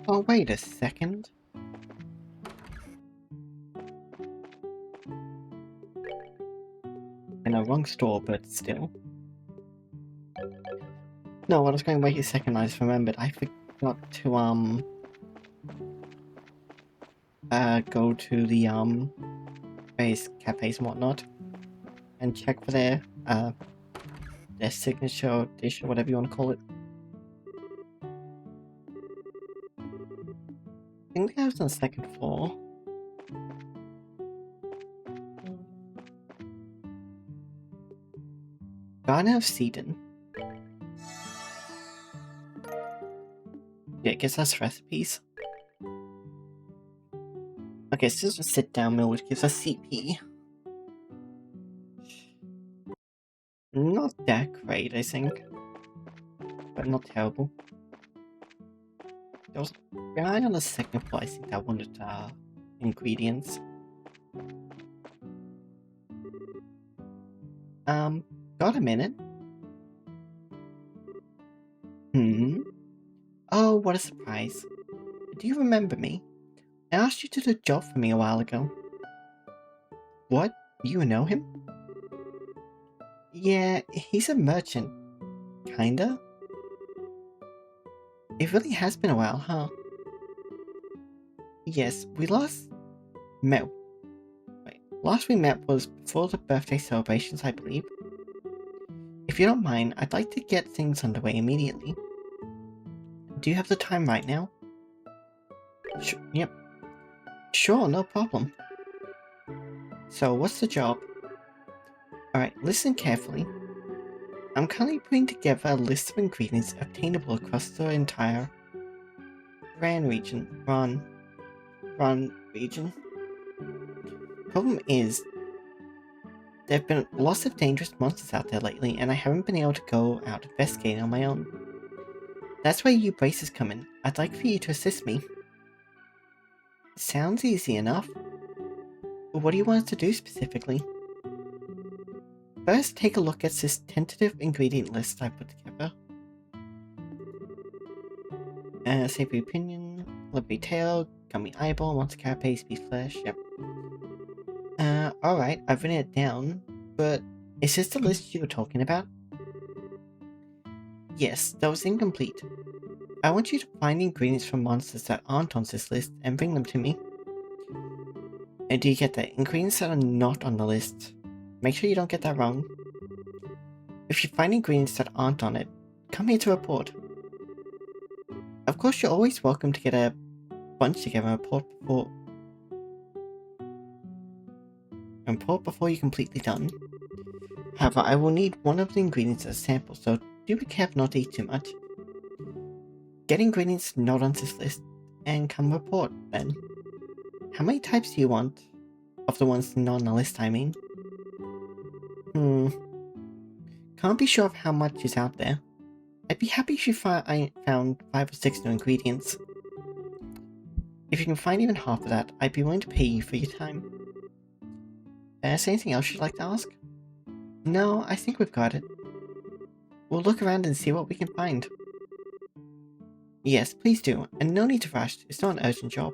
Oh, wait a second. In a wrong store, but still. No, I was going to wait a second, I just remembered. I forgot to, go to the, various cafes and whatnot, and check for their signature dish, or whatever you want to call it. I think that was on the second floor. Garden of Sedon. Yeah, it gives us recipes. Okay, so this is a sit-down meal, which gives us CP. Not that great, I think. But not terrible. There was a guy on the second floor, I think, that wanted, ingredients. Got a minute? Oh, what a surprise. Do you remember me? I asked you to do a job for me a while ago. What? You know him? Yeah, he's a merchant. Kinda? It really has been a while, huh? Yes, we last met. Wait, last we met was before the birthday celebrations, I believe. If you don't mind, I'd like to get things underway immediately. Do you have the time right now? Yep. Sure, no problem. So, what's the job? Alright, listen carefully. I'm currently putting together a list of ingredients obtainable across the entire Ran region. Ran region. Problem is, there have been lots of dangerous monsters out there lately, and I haven't been able to go out investigating on my own. That's where you braces come in. I'd like for you to assist me. Sounds easy enough. But what do you want us to do specifically? First, take a look at this tentative ingredient list I put together. Savory opinion, livery tail, gummy eyeball, monster carapace, beef flesh, yep. Alright, I've written it down, but is this the list you were talking about? Yes, that was incomplete. I want you to find ingredients from monsters that aren't on this list and bring them to me. And do you get that? Ingredients that are not on the list. Make sure you don't get that wrong. If you find ingredients that aren't on it, come here to report. Of course, you're always welcome to get a bunch together and report before you're completely done. However, I will need one of the ingredients as a sample, so do be careful not to eat too much. Get ingredients not on this list, and come report, then. How many types do you want? Of the ones not on the list, I mean. Can't be sure of how much is out there. I'd be happy if I found 5 or 6 new ingredients. If you can find even half of that, I'd be willing to pay you for your time. Is there anything else you'd like to ask? No, I think we've got it. We'll look around and see what we can find. Yes, please do, and no need to rush, it's not an urgent job.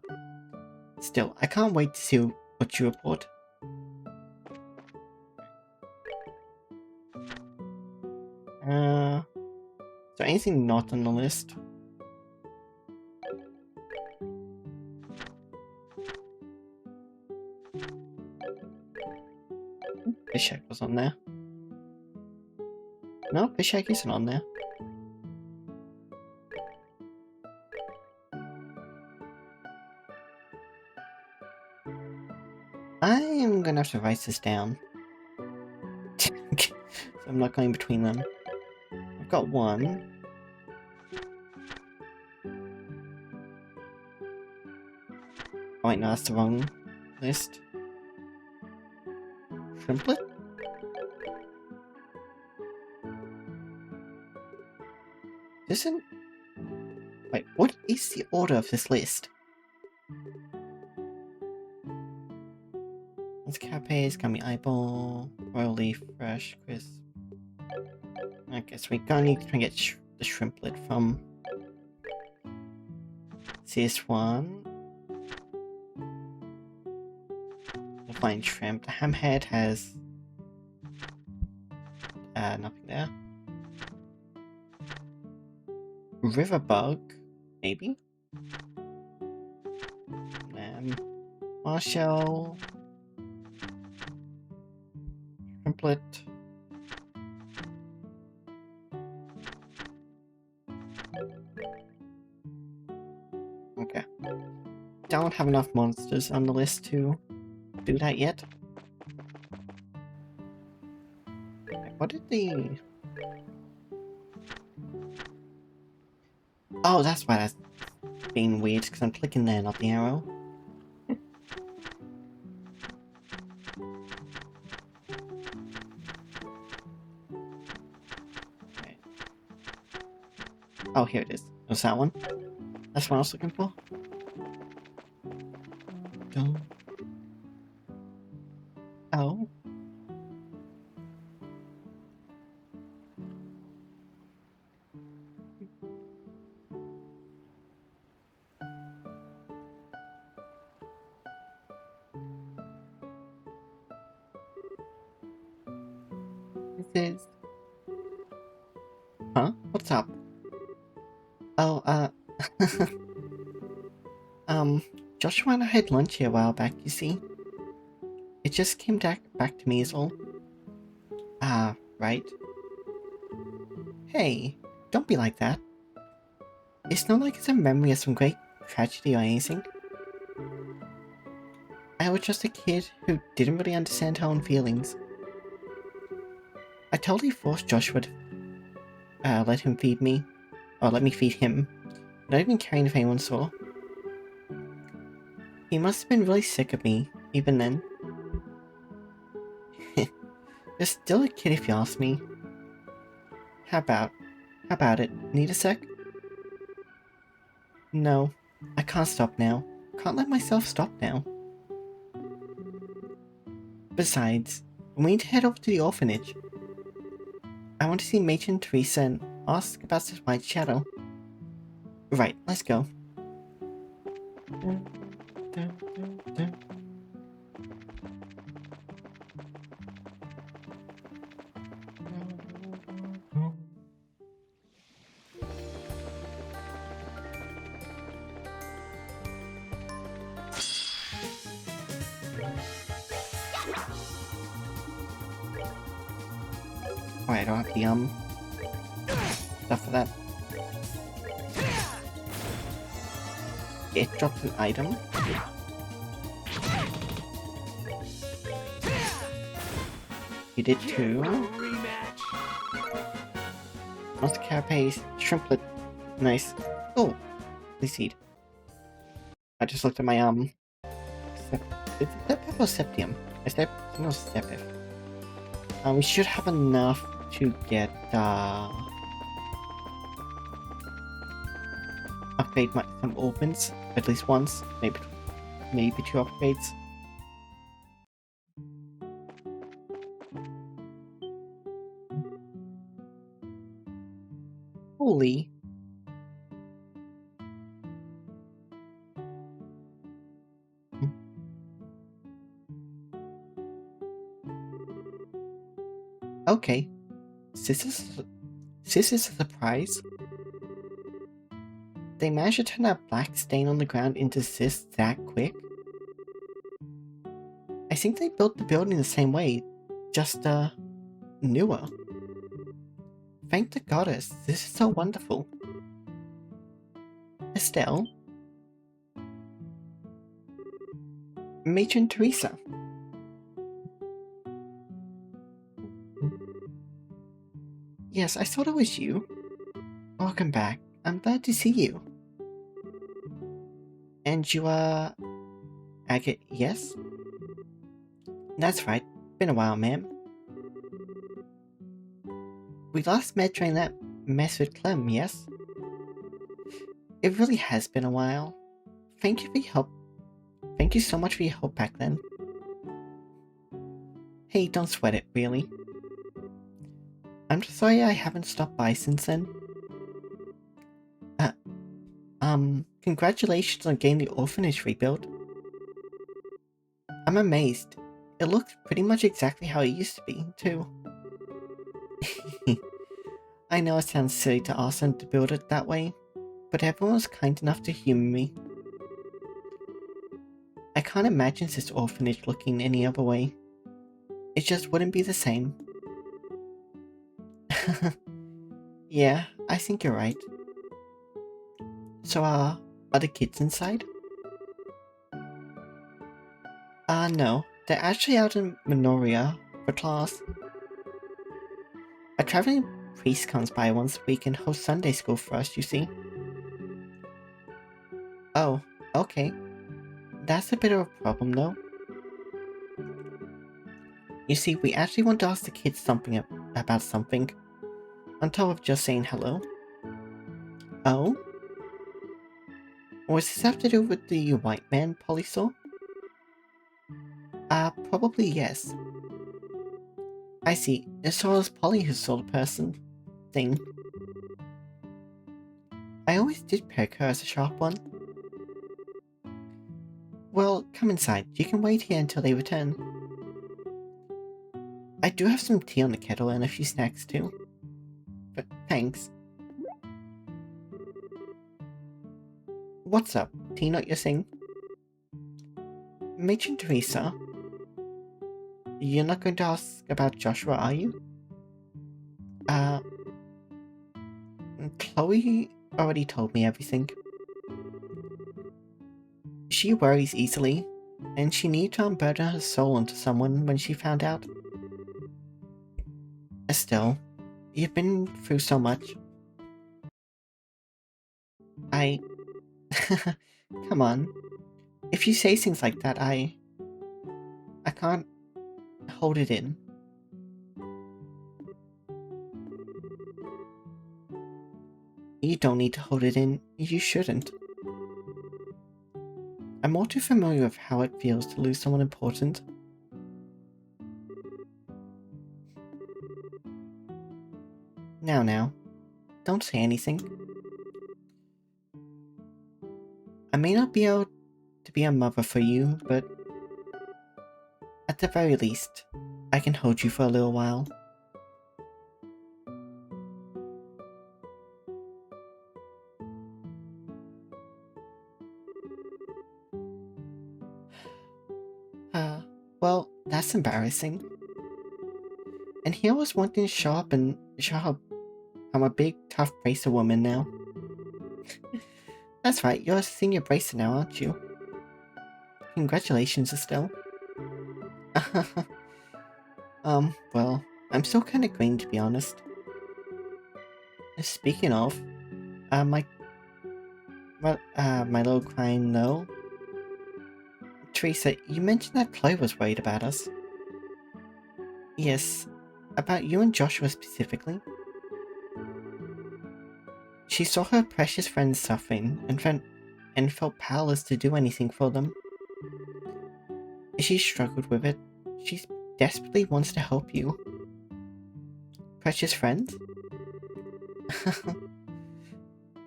Still, I can't wait to see what you report. Is there anything not on the list? Fish egg was on there. No, fish egg isn't on there. I'm gonna have to write this down. So I'm not going between them. I've got one. Oh wait, no, that's the wrong list. Shrimplet? Isn't... Wait, what is the order of this list? It's Cape's Gummy Eyeball, Royal Leaf, Fresh, Crisp. I guess we're gonna need to try and get the shrimplet from this one. We'll find shrimp. The hamhead has nothing there. River bug, maybe. Marshall. Shrimplet. Okay. Don't have enough monsters on the list to do that yet. Okay, what did the... Oh, that's why that's being weird, because I'm clicking there, not the arrow. Okay. Oh, here it is. It was that one? That's what I was looking for? Don't... Oh. This is... Huh? What's up? Oh, Joshua and I had lunch here a while back, you see? It just came back to me is all. Ah, right. Hey, don't be like that. It's not like it's a memory of some great tragedy or anything. I was just a kid who didn't really understand her own feelings. I totally forced Joshua to let him feed me, or let me feed him, not even caring if anyone saw. He must have been really sick of me, even then. You're still a kid if you ask me. How about it? Need a sec? No, I can't stop now. Can't let myself stop now. Besides, we need to head over to the orphanage. I want to see Matron Teresa and ask about this white shadow. Right, let's go. Alright, I don't have the stuff for that. It dropped an item. You did too. Monster Carapace, Shrimplet. Nice. Oh, please seed. I just looked at my is it Stepif or Septium? No, Stepif. We should have enough to get upgrade some opens at least once, maybe two upgrades. Holy. Okay. This is a surprise. They managed to turn that black stain on the ground into this that quick. I think they built the building the same way, just newer. Thank the goddess, this is so wonderful. Estelle? Matron Teresa. Yes, I thought it was you. Welcome back. I'm glad to see you. And you are... Agate, yes? That's right. Been a while, ma'am. We last met during that mess with Clem, yes? It really has been a while. Thank you for your help. Thank you so much for your help back then. Hey, don't sweat it, really. I'm just sorry I haven't stopped by since then. Uh, Congratulations on getting the orphanage rebuilt. I'm amazed. It looks pretty much exactly how it used to be, too. I know it sounds silly to ask them to build it that way, but everyone was kind enough to humor me. I can't imagine this orphanage looking any other way. It just wouldn't be the same. Yeah, I think you're right. So, are the kids inside? No. They're actually out in Minoria for class. A traveling priest comes by once a week and hosts Sunday school for us, you see. Oh, okay. That's a bit of a problem, though. You see, we actually want to ask the kids something about something, on top of just saying hello. Oh? Was this have to do with the white man Polly saw? Probably yes. I see. So it was Polly who saw the person thing. I always did peg her as a sharp one. Well, come inside. You can wait here until they return. I do have some tea on the kettle and a few snacks too. But thanks. What's up? Tea not your thing? Matron Teresa? You're not going to ask about Joshua, are you? Chloe already told me everything. She worries easily, and she needed to unburden her soul onto someone when she found out. Estelle, you've been through so much. Come on. If you say things like that, I can't hold it in. You don't need to hold it in. You shouldn't. I'm all too familiar with how it feels to lose someone important. Now. Don't say anything. I may not be able to be a mother for you, but at the very least, I can hold you for a little while. Well, that's embarrassing. And here I was wanting to show up and show how I'm a big, tough bracer woman now. That's right, you're a senior bracer now, aren't you? Congratulations, Estelle. Well, I'm still kinda green to be honest. Speaking of, my little crying no. Teresa, you mentioned that Chloe was worried about us. Yes, about you and Joshua specifically. She saw her precious friends suffering and felt powerless to do anything for them. She struggled with it. She desperately wants to help you. Precious friends?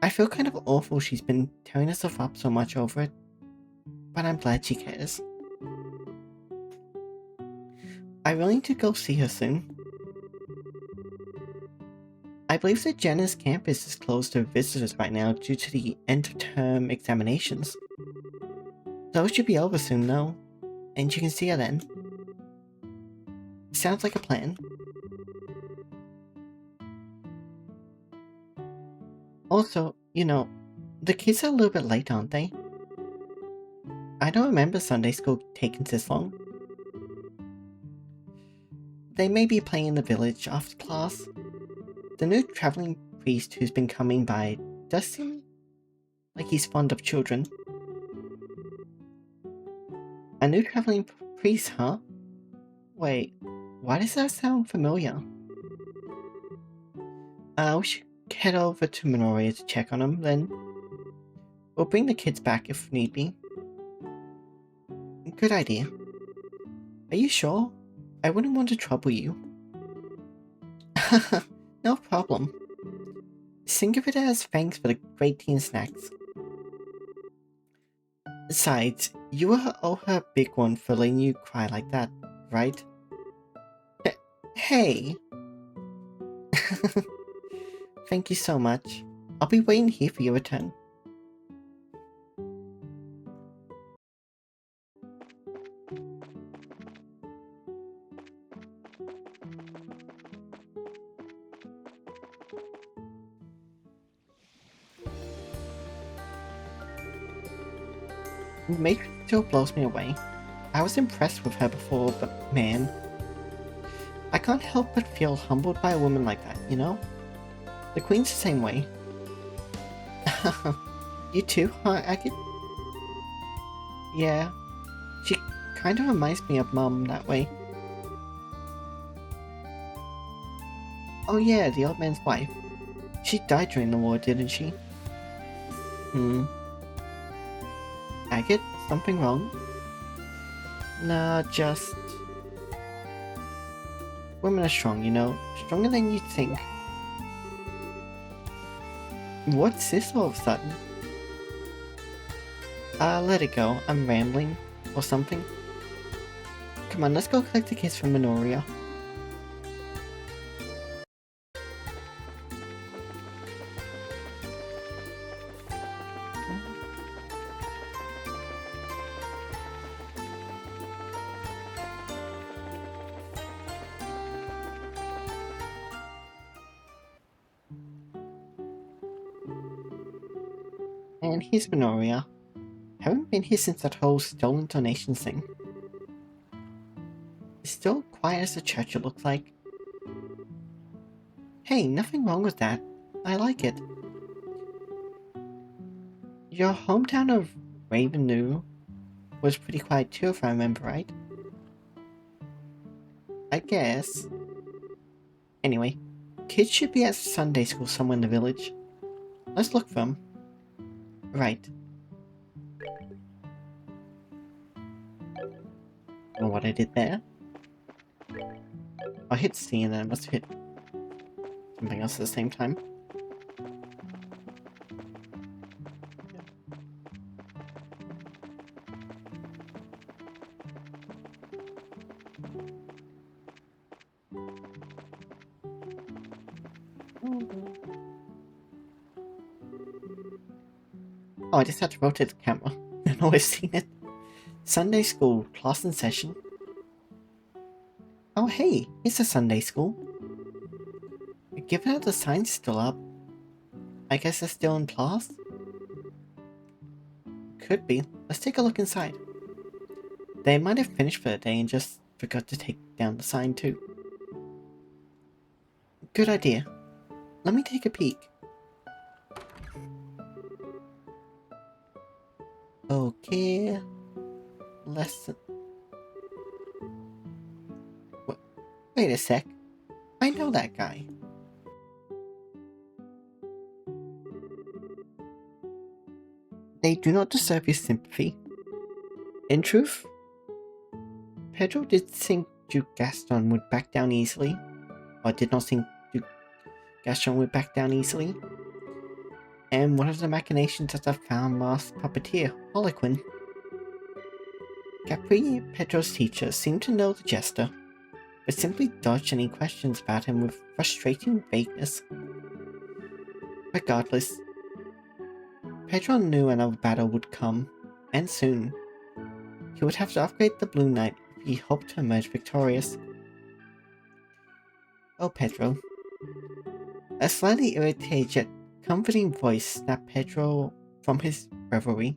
I feel kind of awful she's been tearing herself up so much over it, but I'm glad she cares. I really need to go see her soon. I believe that Jenna's campus is closed to visitors right now due to the end-of-term examinations. Those should be over soon though, and you can see her then. Sounds like a plan. Also, the kids are a little bit late, aren't they? I don't remember Sunday school taking this long. They may be playing in the village after class. The new traveling priest who's been coming by does seem like he's fond of children. A new traveling priest, huh? Wait, why does that sound familiar? We should head over to Minoria to check on him, then. We'll bring the kids back if need be. Good idea. Are you sure? I wouldn't want to trouble you. No problem. Think of it as thanks for the great tea and snacks. Besides, you owe her a big one for letting you cry like that, right? Hey! Thank you so much. I'll be waiting here for your return. Matrix still blows me away. I was impressed with her before, but man, I can't help but feel humbled by a woman like that, you know? The Queen's the same way. You too, huh, Agate? Yeah, she kind of reminds me of Mum that way. Oh yeah, the old man's wife. She died during the war, didn't she? Agate, something wrong? Nah, just... Women are strong, you know? Stronger than you'd think. What's this all of a sudden? Let it go. I'm rambling. Or something. Come on, let's go collect the kids from Minoria. And here's Minoria. Haven't been here since that whole stolen donations thing. It's still quiet as a church, it looks like. Hey, nothing wrong with that. I like it. Your hometown of Ravennew was pretty quiet too, if I remember right. I guess. Anyway, kids should be at Sunday school somewhere in the village. Let's look for them. Right. Know what I did there? I hit C and then I must have hit something else at the same time. Oh, I just had to rotate the camera. I've always seen it. Sunday school, class in session. Oh hey, it's a Sunday school. Given how the sign's still up, I guess they're still in class? Could be. Let's take a look inside. They might have finished for the day and just forgot to take down the sign too. Good idea. Let me take a peek. Okay. Lesson. Wait a sec. I know that guy. They do not deserve your sympathy. In truth, Pedro did think Duke Gaston would back down easily. Or did not think Duke Gaston would back down easily. And one of the machinations that I found masked puppeteer, Harlequin. Capri, Pedro's teacher, seemed to know the jester, but simply dodged any questions about him with frustrating vagueness. Regardless, Pedro knew another battle would come, and soon. He would have to upgrade the Blue Knight if he hoped to emerge victorious. Oh, Pedro. A slightly irritated yet comforting voice snapped Pedro from his reverie.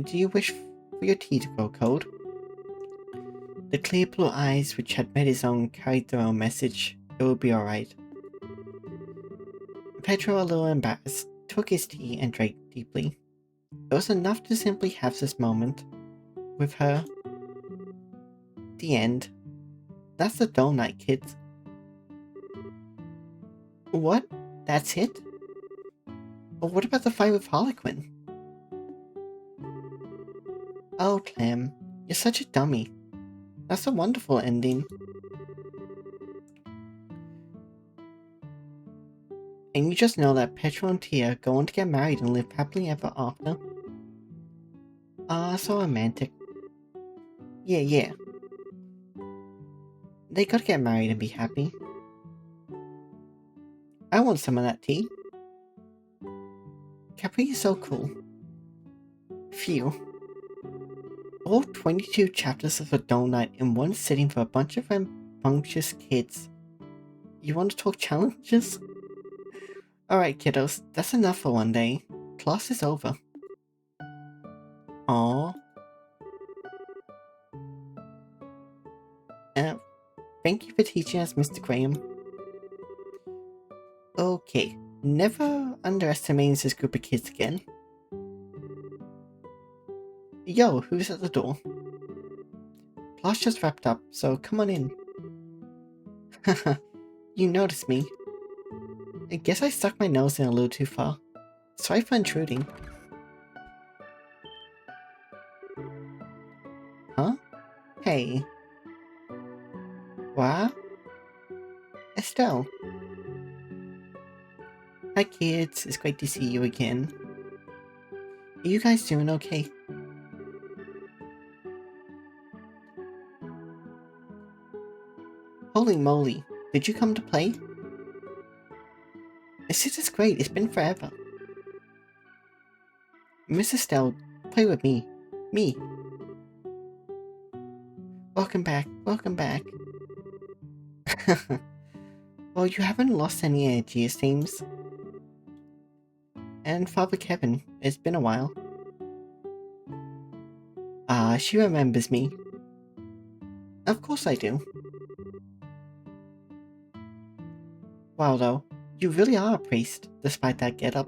Do you wish for your tea to grow cold? The clear blue eyes which had met his own carried their own message. It would be alright. Pedro, a little embarrassed, took his tea and drank deeply. It was enough to simply have this moment with her. The end. That's the dull night, kids. What? That's it? But what about the fight with Harlequin? Oh, Clem, you're such a dummy. That's a wonderful ending. And you just know that Petra and Tia go on to get married and live happily ever after. Ah, so romantic. Yeah. They gotta get married and be happy. I want some of that tea. Capri is so cool. Phew. All 22 chapters of a donut in one sitting for a bunch of rambunctious kids. You want to talk challenges? Alright, kiddos, that's enough for one day. Class is over. Aww. Thank you for teaching us, Mr. Graham. Okay, never underestimating this group of kids again. Yo, who's at the door? Class just wrapped up, so come on in. Haha, you noticed me. I guess I stuck my nose in a little too far. Sorry for intruding. Huh? Hey. What? Estelle. Hi kids, it's great to see you again. Are you guys doing okay? Holy moly, did you come to play? This is great, it's been forever. Miss Estelle, play with me. Me. Welcome back. Well, you haven't lost any energy, it seems. And Father Kevin, it's been a while. Ah, she remembers me. Of course I do. Wow though, you really are a priest, despite that getup.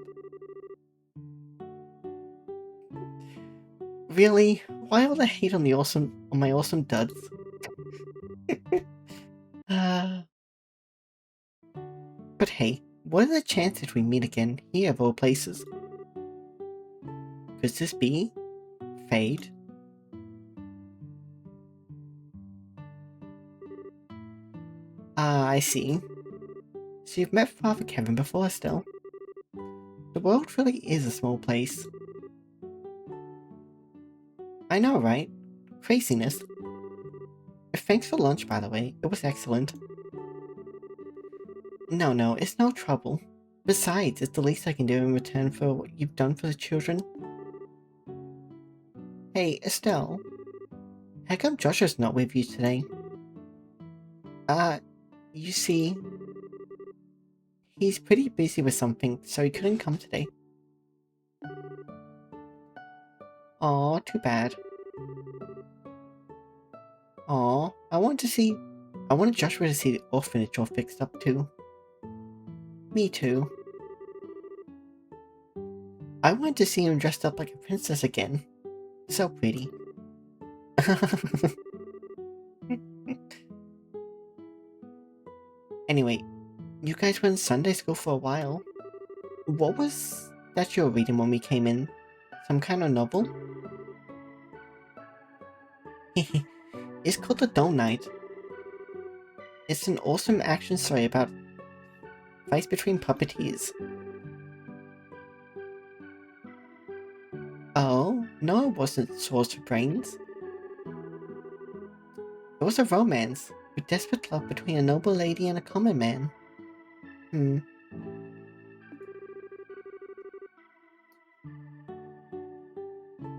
Really? Why all the hate on my awesome duds? But hey, what are the chances we meet again here of all places? Could this be fate? Ah, I see. So you've met Father Kevin before still? The world really is a small place. I know, right? Craziness. Thanks for lunch, by the way. It was excellent. No, it's no trouble. Besides, it's the least I can do in return for what you've done for the children. Hey, Estelle. How come Joshua's not with you today? You see, he's pretty busy with something, so he couldn't come today. Aw, too bad. Aw, I wanted Joshua to see the orphanage all fixed up too. Me too. I wanted to see him dressed up like a princess again. So pretty. Anyway, you guys were in Sunday school for a while. What was that you were reading when we came in? Some kind of novel? It's called The Donut. It's an awesome action story about fights between puppeteers. Oh, no, it wasn't Swords for Brains. It was a romance, with desperate love between a noble lady and a common man.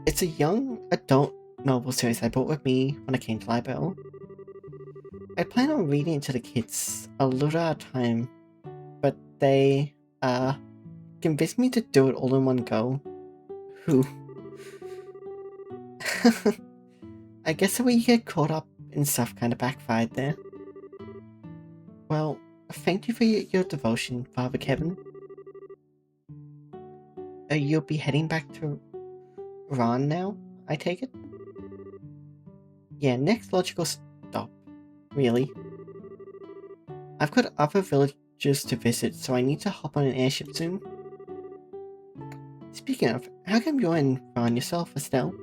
It's a young adult novel series I brought with me when I came to Libel. I plan on reading it to the kids a little at a time, but they, convinced me to do it all in one go. Who? I guess the way you get caught up in stuff kinda backfired there. Well, thank you for your devotion, Father Kevin. You'll be heading back to Ron now, I take it? Yeah, next logical stop, really. I've got other villages to visit, so I need to hop on an airship soon. Speaking of, how come you're in on yourself, Estelle?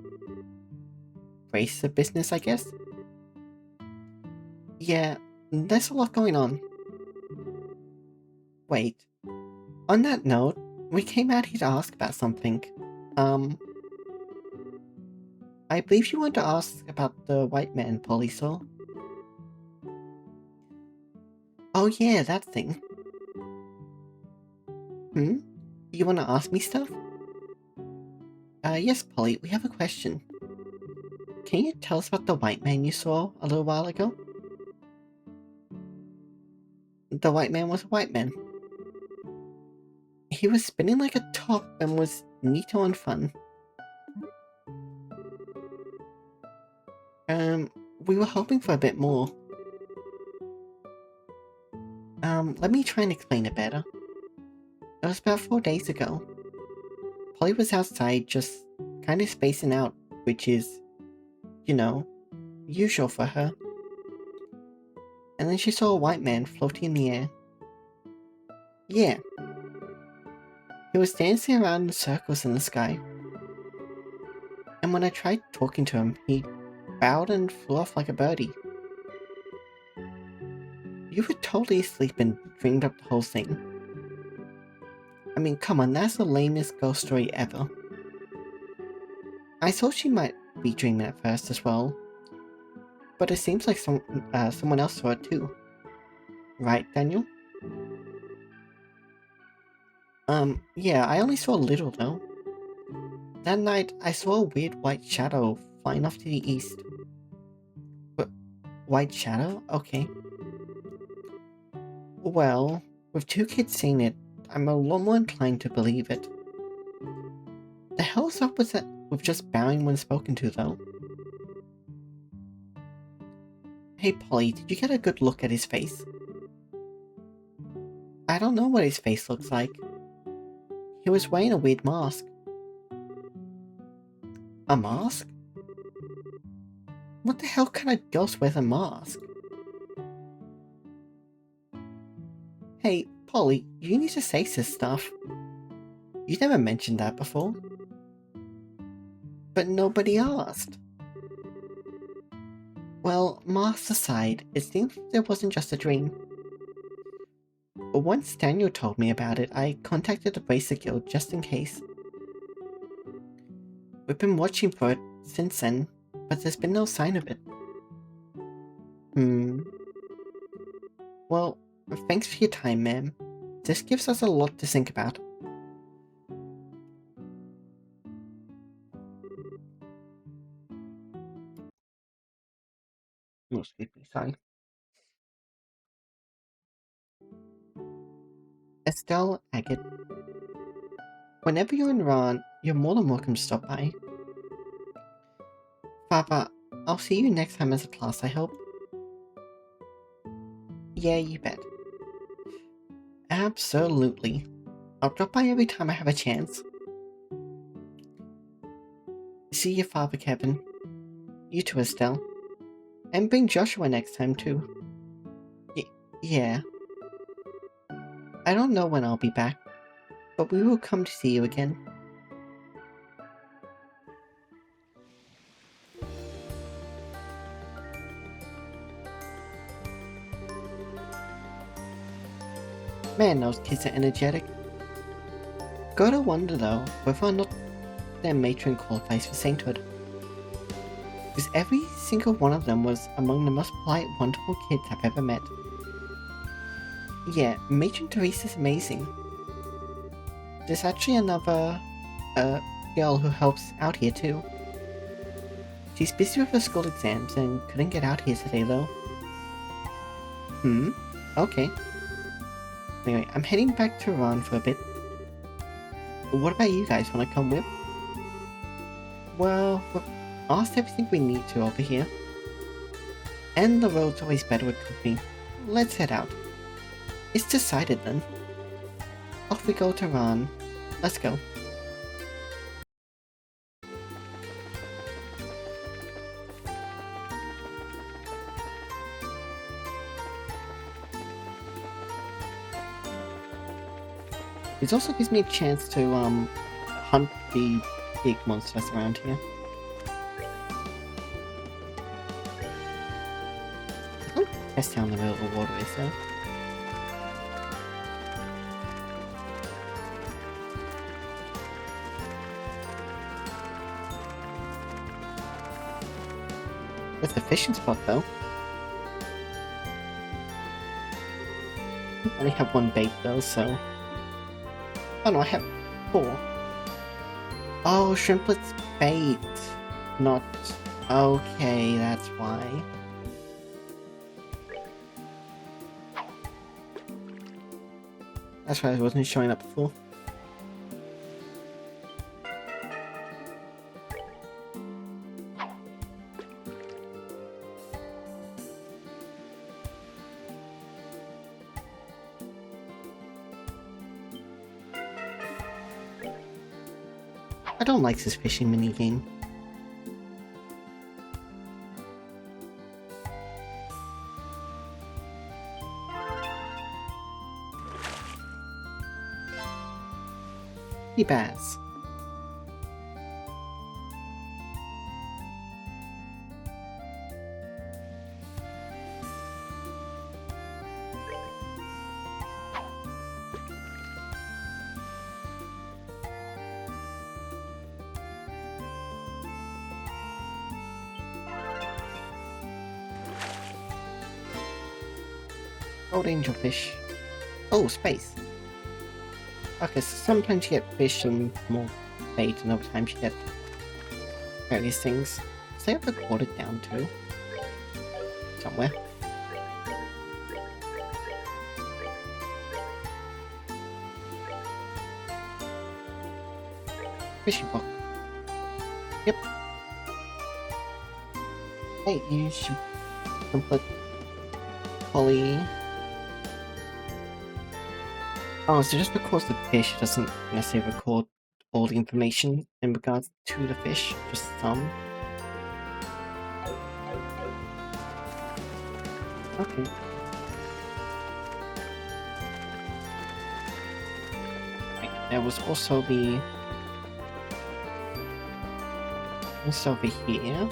Brace the business, I guess? Yeah, there's a lot going on. Wait, on that note, we came out here to ask about something. Um, I believe you wanted to ask about the white man Polly saw. Oh yeah, that thing. Hmm? You wanna ask me stuff? Yes, Polly, we have a question. Can you tell us about the white man you saw a little while ago? The white man was a white man. He was spinning like a top and was neato and fun. We were hoping for a bit more. Let me try and explain it better. It was about 4 days ago. Polly was outside just kinda spacing out, which is, you know, usual for her. And then she saw a white man floating in the air. Yeah, he was dancing around in circles in the sky. And when I tried talking to him, he bowed and flew off like a birdie. You were totally asleep and dreamed up the whole thing. I mean, come on, that's the lamest ghost story ever. I thought she might be dreaming at first as well, but it seems like someone else saw it too. Right, Daniel? Yeah, I only saw a little though. That night, I saw a weird white shadow flying off to the east. But, white shadow? Okay. Well, with two kids saying it, I'm a lot more inclined to believe it. The hell's up with that, with just bowing when spoken to though? Hey Polly, did you get a good look at his face? I don't know what his face looks like. He was wearing a weird mask. A mask? What the hell kind of ghost wears a mask? Hey, Polly, you need to say this stuff. You never mentioned that before. But nobody asked. Well, masks aside, it seems it wasn't just a dream. Once Daniel told me about it, I contacted the Bracer Guild just in case. We've been watching for it since then, but there's been no sign of it. Well, thanks for your time, ma'am. This gives us a lot to think about. Oh, excuse me, sorry. Estelle Agate. Whenever you're in Iran, you're more than welcome to stop by. Papa, I'll see you next time as a class, I hope. Yeah, you bet. Absolutely. I'll drop by every time I have a chance. See you, Father Kevin. You too, Estelle. And bring Joshua next time, too. Yeah. I don't know when I'll be back, but we will come to see you again. Man, those kids are energetic. Gotta wonder though, whether or not their matron qualifies for sainthood. Because every single one of them was among the most polite, wonderful kids I've ever met. Yeah, Matron Teresa's amazing. There's actually another, girl who helps out here too. She's busy with her school exams and couldn't get out here today though. Okay. Anyway, I'm heading back to Iran for a bit. What about you guys, wanna come with? Well, we've asked everything we need to over here. And the road's always better with company. Let's head out. It's decided then. Off we go to Iran. Let's go. It also gives me a chance to hunt the big monsters around here. Oh, that's down the middle of the water, is there? There's the fishing spot, though. I only have one bait, though, so... Oh no, I have 4. Oh, shrimplet's bait. Not... Okay, that's why. That's why I wasn't showing up before. I don't like this fishing minigame. Sea bass. Old angelfish. Oh, space. Okay, so sometimes you get fish and more bait, and other times you get various things. So they have recorded down too. Somewhere. Fishing book. Yep. Hey, you should put Polly. Oh, so just because the fish doesn't necessarily record all the information in regards to the fish, just some. Okay. Right, there was also the... This over here.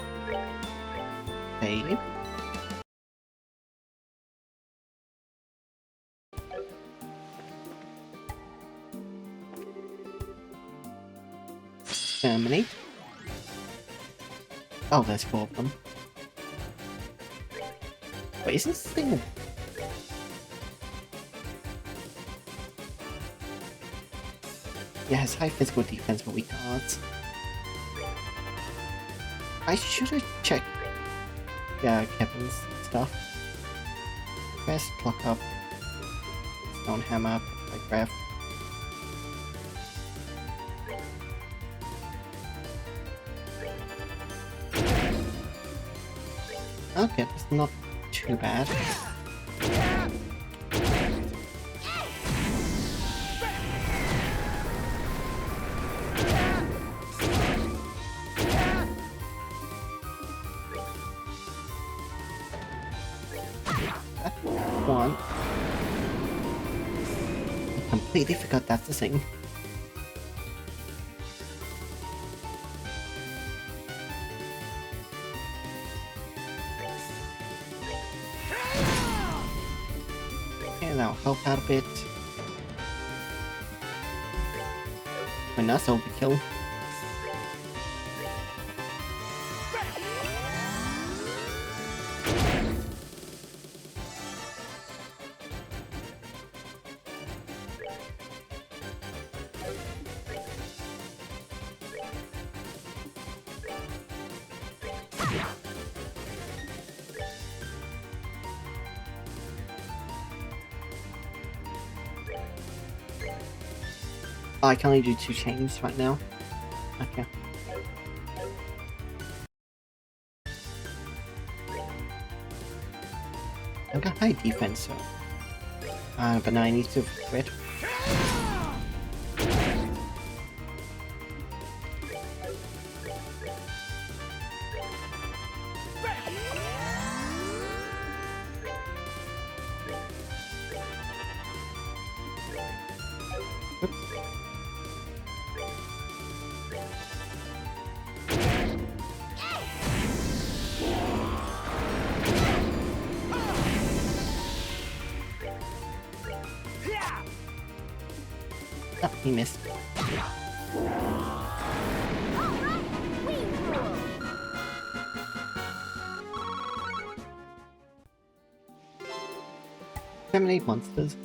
Okay. Terminate. Oh, there's 4 of them. Wait, is this thing... Yeah, it has high physical defense but weak odds. I should have checked Kevin's stuff. Best pluck up. Stone hammer, like breath. Okay, that's not too bad. That's one. I completely forgot that's the thing. That'll help out a bit. When that's overkill. Oh, I can only do 2 chains right now. Okay. I've got high defense, so... but now I need to crit. He missed. Terminate monsters.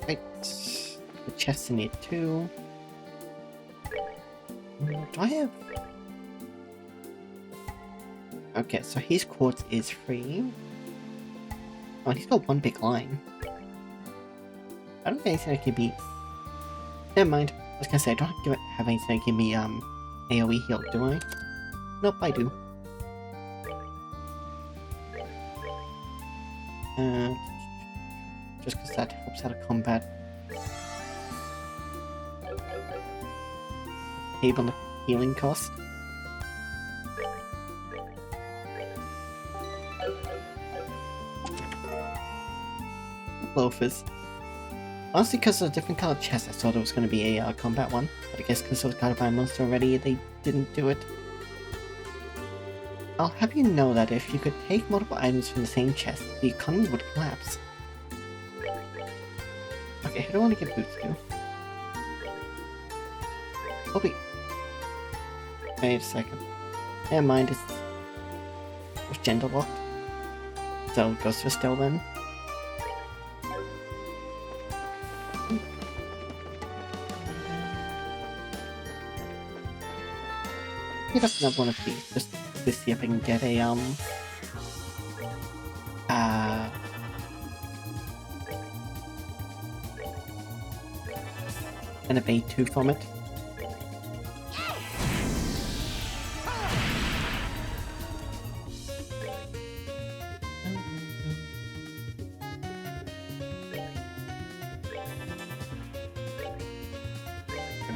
Right. The chests in it too. Do I have... Okay, so his quartz is free. Oh, he's got one big line. I don't think anything that can be... Never mind. I was gonna say, I don't have anything that can be AoE healed, do I? Nope, I do. Just because that helps out of combat. Save on the healing cost. Loafers. Honestly, because of the different colored chest, I thought it was going to be a combat one. But I guess because it was guarded by a monster already, they didn't do it. I'll have you know that if you could take multiple items from the same chest, the economy would collapse. Okay, who do I want to give boots to? Oh wait. Wait a second. Never mind, it's gender locked. So it goes to Estelle then. Pick up another one of these, just to see if I can get a, an evade 2 from it.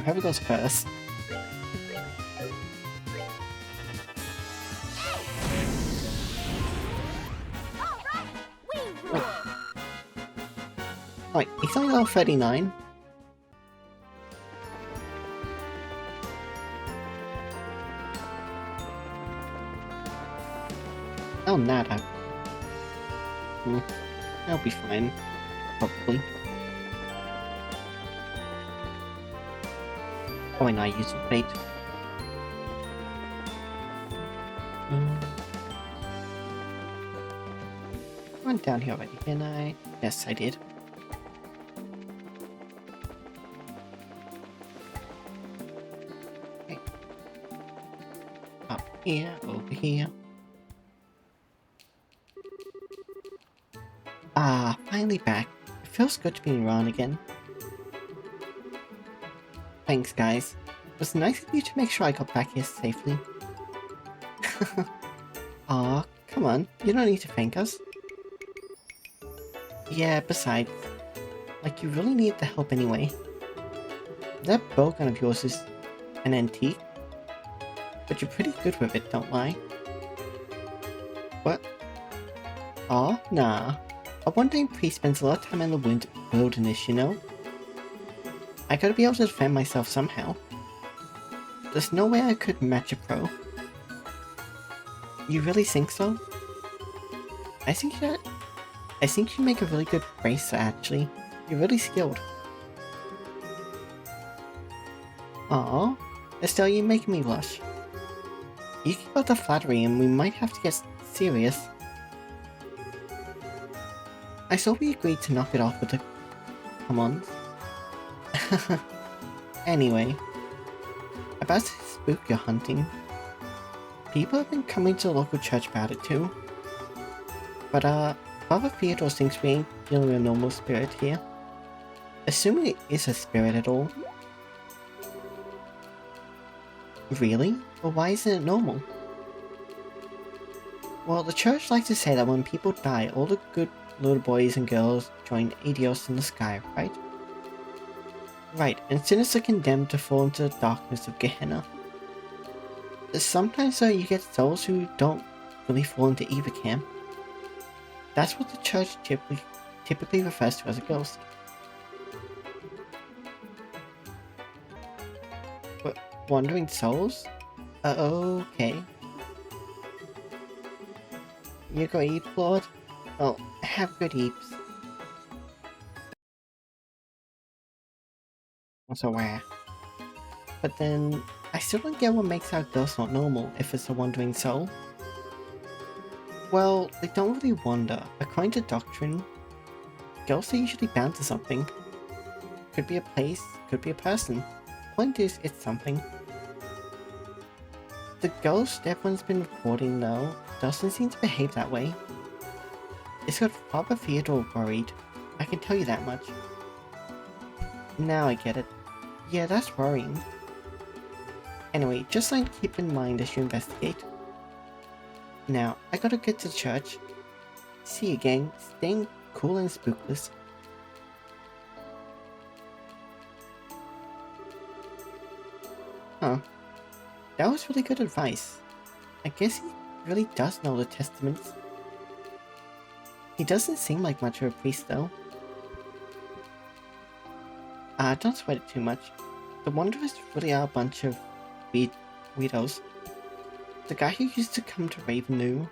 Whoever goes first. Right, he's only level 39. Oh, nada. That'll be fine. Probably. Oh, and I use the plate. I went down here already, didn't I? Yes, I did. Okay. Up here, over here. Ah, finally back. It feels good to be around again. Thanks, guys. It was nice of you to make sure I got back here safely. Aw, come on. You don't need to thank us. Yeah, besides, like, you really need the help anyway. That bow gun of yours is an antique, but you're pretty good with it, don't lie. What? Aw, nah. A one-time priest spends a lot of time in the wilderness, you know? I gotta be able to defend myself somehow. There's no way I could match a pro. You really think so? I think you make a really good bracer, actually. You're really skilled. Aww. Estelle, you're making me blush. You keep up the flattery and we might have to get serious. I saw we agreed to knock it off with the... Come on. Anyway. About the spook you're hunting. People have been coming to the local church about it too. But Father Theodore thinks we ain't dealing with a normal spirit here. Assuming it is a spirit at all. Really? Well, why isn't it normal? Well, the church likes to say that when people die, all the good little boys and girls join Adios in the sky, right? Right, and sinners are condemned to fall into the darkness of Gehenna. Sometimes though, you get souls who don't really fall into either camp. That's what the church typically refers to as a ghost. But wandering souls? Okay. You go eat, Lord? Well, have good eats. Also rare. But then, I still don't get what makes our ghost not normal if it's a wandering soul. Well, they don't really wander. According to doctrine, ghosts are usually bound to something. Could be a place, could be a person. Point is, it's something. The ghost everyone's been reporting, though, doesn't seem to behave that way. It's got Father Theodore worried. I can tell you that much. Now I get it. Yeah, that's worrying. Anyway, just something to keep in mind as you investigate. Now, I gotta get to church. See you, gang. Staying cool and spookless. Huh. That was really good advice. I guess he really does know the testaments. He doesn't seem like much of a priest, though. Don't sweat it too much. The Wanderers really are a bunch of weirdos. The guy who used to come to Raven knew.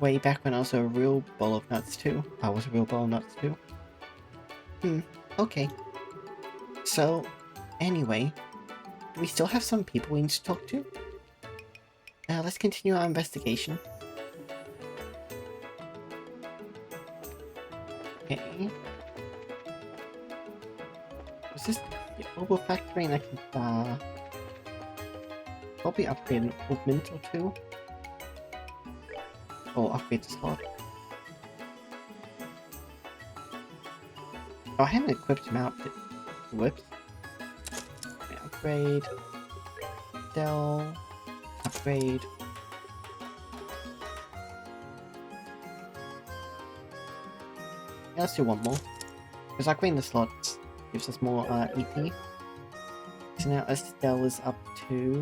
Way back when I was a real bowl of nuts too. I was a real bowl of nuts too. Okay. So, anyway, do we still have some people we need to talk to? Let's continue our investigation. Okay. Was this the mobile factory and I can probably upgrade an augment or two? Or upgrade the slot. Oh, I haven't equipped him out. Whoops. Okay, upgrade. Dell. Upgrade. Yeah, let's do one more. Because upgrading the slots gives us more EP. So now Estelle is up to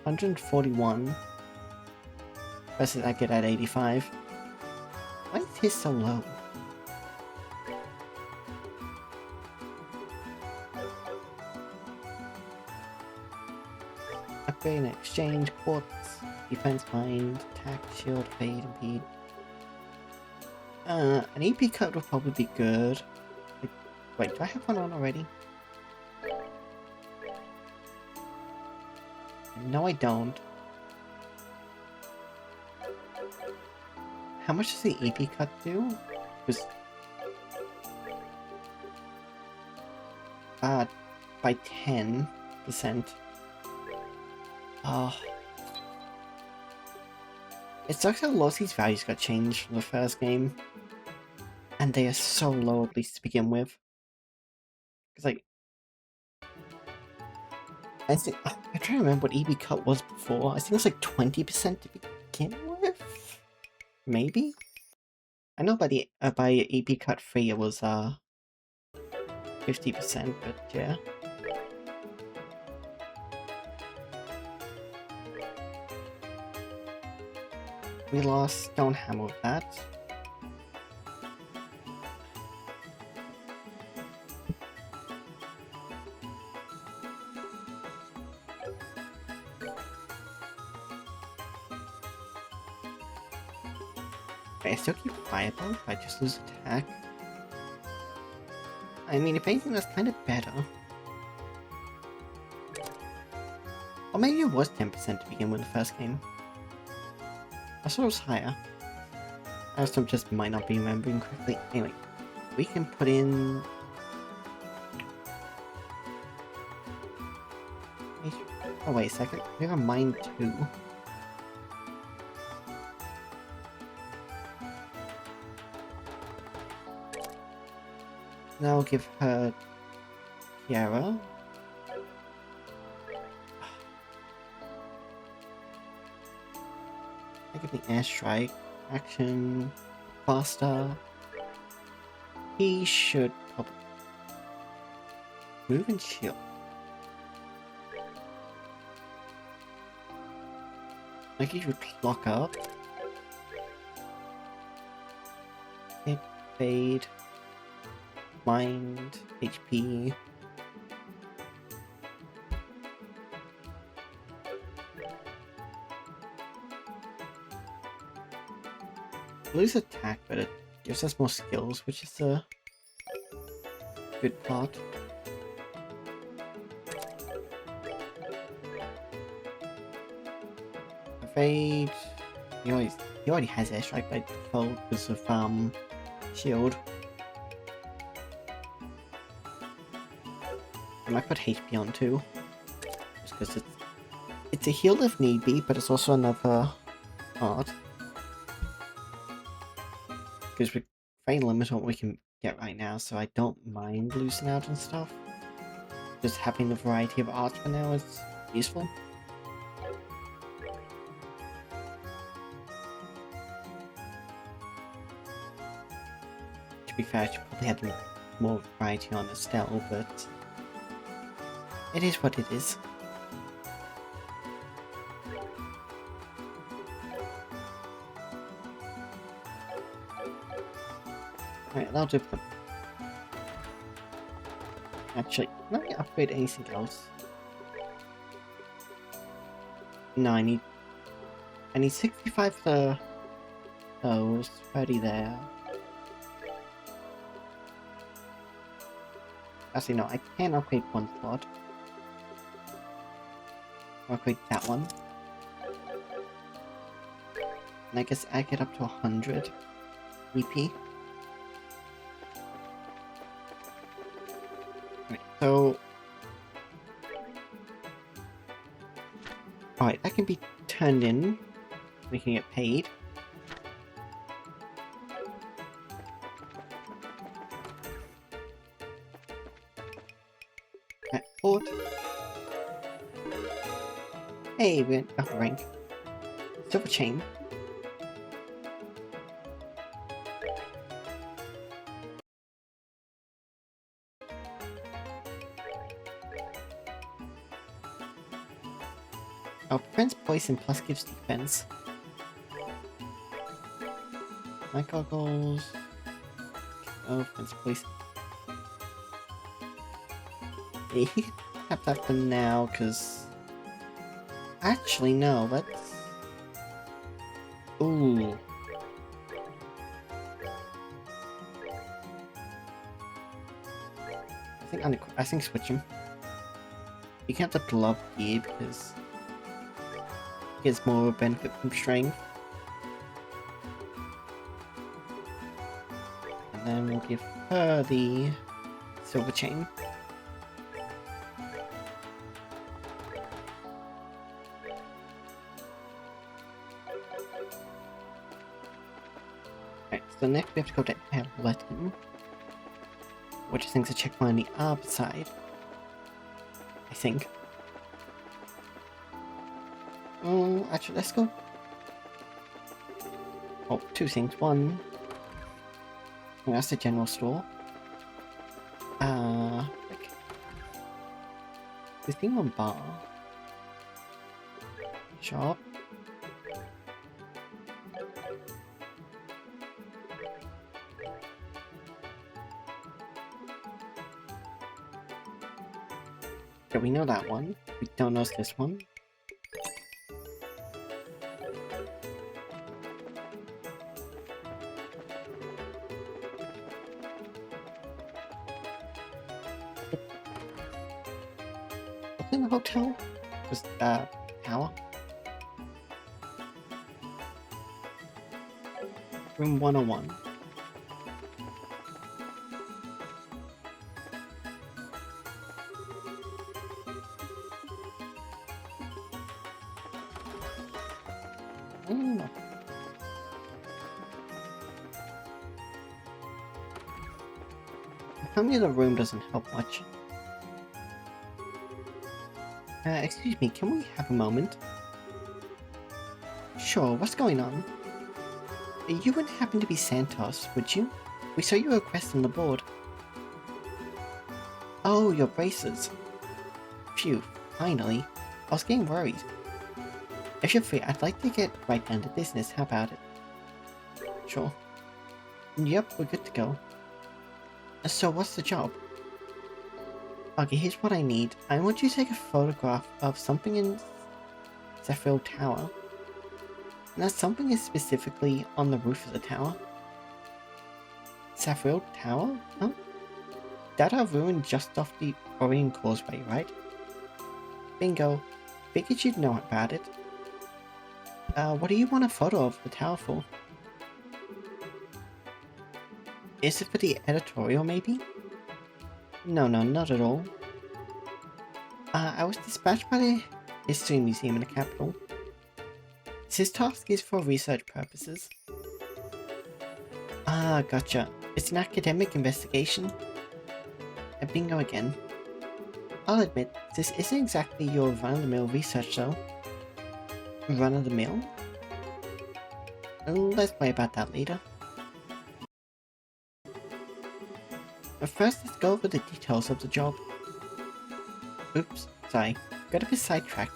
141. Versus I get at 85. Why is his so low? Upgrade and exchange, quartz, defense mind, attack, shield, fade, impede. An EP cut would probably be good. Wait, do I have one on already? No, I don't. How much does the EP cut do? Because by 10%. Oh. It sucks how lots of these values got changed from the first game. And they are so low, at least to begin with. It's like... I'm trying to remember what EP cut was before. I think it was like 20% to begin with? Maybe? I know by EP cut 3 it was 50%, but yeah. We lost Stonehammer with that. I still keep Fireball if I just lose attack. I mean, if anything, that's kind of better. Or maybe it was 10% to begin with the first game. I thought it was higher. I just might not be remembering correctly. Anyway, we can put in... Oh, wait a second. We have a mine too. Now I'll give her Kiara. I give the airstrike. Action. Faster. He should probably move and shield. I give you clock up. Hit, fade. Mind, HP. Lose attack, but it gives us more skills, which is Good plot. Afraid he already has airstrike by default because of shield. I might put HP on too. Just because it's a heal if need be, but it's also another art. Because we're very limited on what we can get right now, so I don't mind losing out on stuff. Just having the variety of arts for now is useful. To be fair, I should probably have more variety on Estelle, but it is what it is. Alright, that'll do for them. Actually, can I upgrade anything else? No, I need 65 for those, 30 there. Actually, no, I can upgrade one slot. I'll upgrade that one. And I guess I get up to 100 EP. Right, so... Alright, that can be turned in. We can get paid. Export. Hey, we went up a rank. Silver chain. Oh, prevents poison plus gives defense. My goggles. Oh, prevents poison. You can have that for now, because... Actually, no, let's... Ooh. I think switch him. You can have the glove here, because... He gets more of a benefit from strength. And then we'll give her the silver chain. So next we have to go to Airleton, which I think is a checkpoint on the other side. I think. Oh, actually, let's go. Oh, two things. One, well, that's the general store. Like, the thing on bar. Shop. Yeah, we know that one. We don't know this one. What's in the hotel? Just, tower? Room 101. No. Telling me the room doesn't help much. Excuse me, can we have a moment? Sure, what's going on? You wouldn't happen to be Santos, would you? We saw your request on the board. Oh, your braces. Phew, finally. I was getting worried. If you're free, I'd like to get right down to business. How about it? Sure. Yep, we're good to go. So what's the job? Okay, here's what I need. I want you to take a photograph of something in Zephyr Tower. And that something is specifically on the roof of the tower. Zephyr Tower? Huh? That are ruined just off the Orient Causeway, right? Bingo. Figured you'd know about it. What do you want a photo of the tower for? Is it for the editorial, maybe? No, not at all. I was dispatched by the History Museum in the capital. This task is for research purposes. Ah, gotcha. It's an academic investigation. Bingo again. I'll admit, this isn't exactly your run-of-the-mill research though. Run-of-the-mill? Let's worry about that later. But first, let's go over the details of the job. Oops, sorry. Got a bit sidetracked.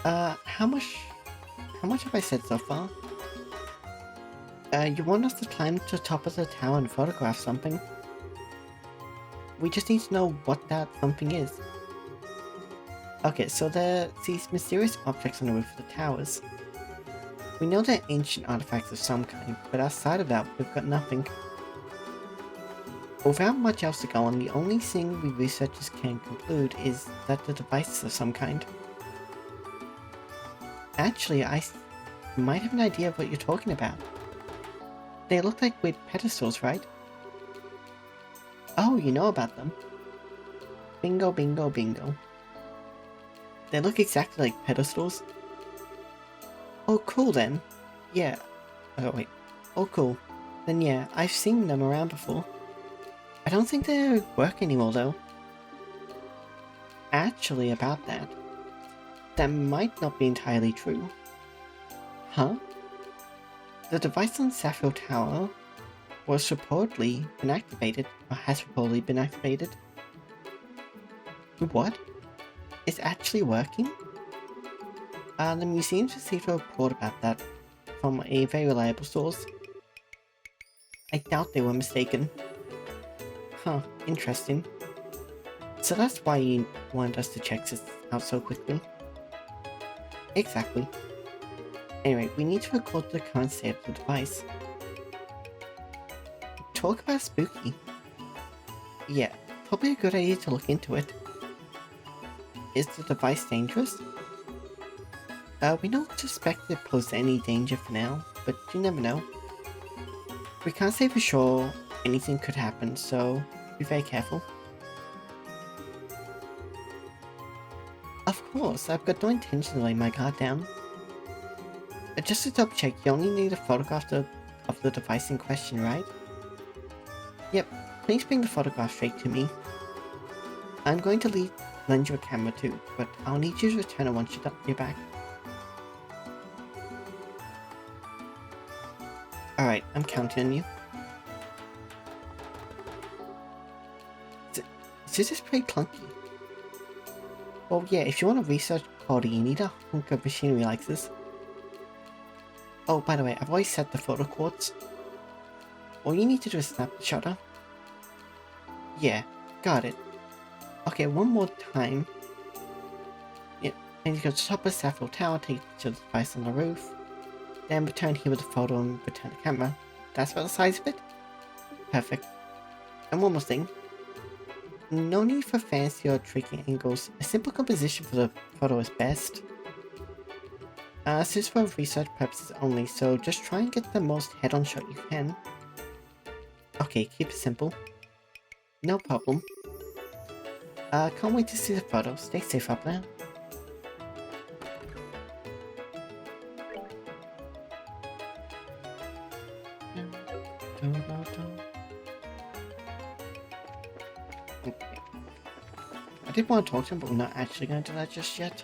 How much have I said so far? You want us to climb to the top of the tower and photograph something? We just need to know what that something is. Okay, so there are these mysterious objects on the roof of the towers. We know they're ancient artifacts of some kind, but outside of that, we've got nothing. Without much else to go on, the only thing we researchers can conclude is that the devices of some kind. Actually, I might have an idea of what you're talking about. They look like weird pedestals, right? Oh, you know about them. Bingo, bingo, bingo. They look exactly like pedestals. Oh, cool then. Yeah. Oh, wait. Oh, cool. Then yeah, I've seen them around before. I don't think they work anymore though. Actually, about that. That might not be entirely true. Huh? The device on Sapphire Tower was reportedly been activated, or has reportedly been activated. What? It's actually working? The museum's received a report about that from a very reliable source. I doubt they were mistaken. Huh, interesting. So that's why you wanted us to check this out so quickly? Exactly. Anyway, we need to record the current state of the device. Talk about spooky. Yeah, probably a good idea to look into it. Is the device dangerous? We don't suspect it poses any danger for now, but you never know. We can't say for sure anything could happen, so be very careful. Of course, I've got no intention of laying my guard down. Just to double check, you only need a photograph of the device in question, right? Yep, please bring the photograph straight to me. I'm going to lend you a camera too, but I'll need you to return it once you're back. Alright, I'm counting on you. This is pretty clunky. Well, yeah, if you want a research quality, you need a hunk of machinery like this. Oh, by the way, I've already set the photo quartz. All you need to do is snap the shutter. Yeah, got it. Okay, one more time. Yep, and you go to the top of Sapphire Tower, take the device on the roof. Then return here with the photo and return the camera. That's about the size of it? Perfect. And one more thing. No need for fancy or tricky angles. A simple composition for the photo is best. This is for research purposes only, so just try and get the most head-on shot you can. Okay, keep it simple. No problem. Can't wait to see the photo. Stay safe up there. Okay. I did want to talk to him, but we're not actually going to do that just yet.